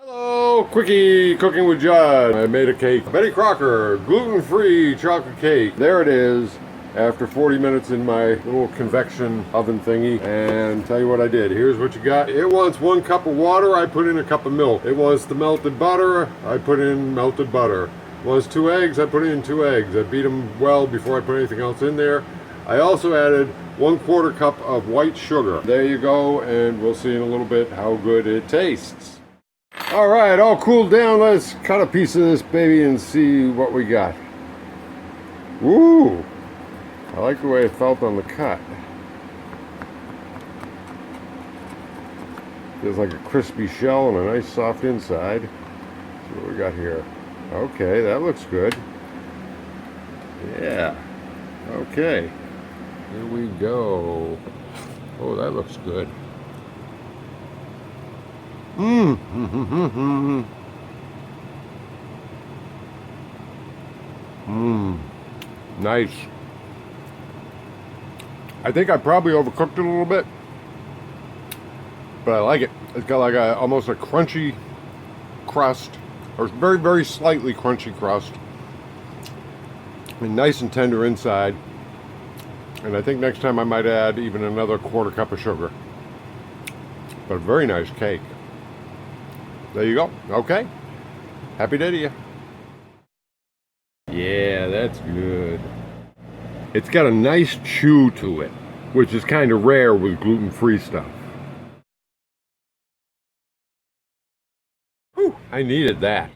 Hello, Quickie Cooking with Judd. I made a cake. Betty Crocker, gluten-free chocolate cake. There it is after 40 minutes in my little convection oven thingy. And tell you what I did. Here's what you got. It wants 1 cup of water. I put in a cup of milk. It wants the melted butter. I put in melted butter. It wants 2 eggs. I put in 2 eggs. I beat them well before I put anything else in there. I also added 1/4 cup of white sugar. There you go, and we'll see in a little bit how good it tastes. All right, all cooled down. Let's cut a piece of this baby and see what we got. Woo! I like the way it felt on the cut. Feels like a crispy shell and a nice soft inside. Let's see what we got here. Okay, that looks good. Yeah. Okay. Here we go. Oh, that looks good. Nice. I think I probably overcooked it a little bit, but I like it. It's got like almost a crunchy crust, or very, very slightly crunchy crust, and nice and tender inside. And I think next time I might add even another 1/4 cup of sugar. But a very nice cake. There you go. Okay. Happy day to you. Yeah, that's good. It's got a nice chew to it, which is kind of rare with gluten-free stuff. Whew, I needed that.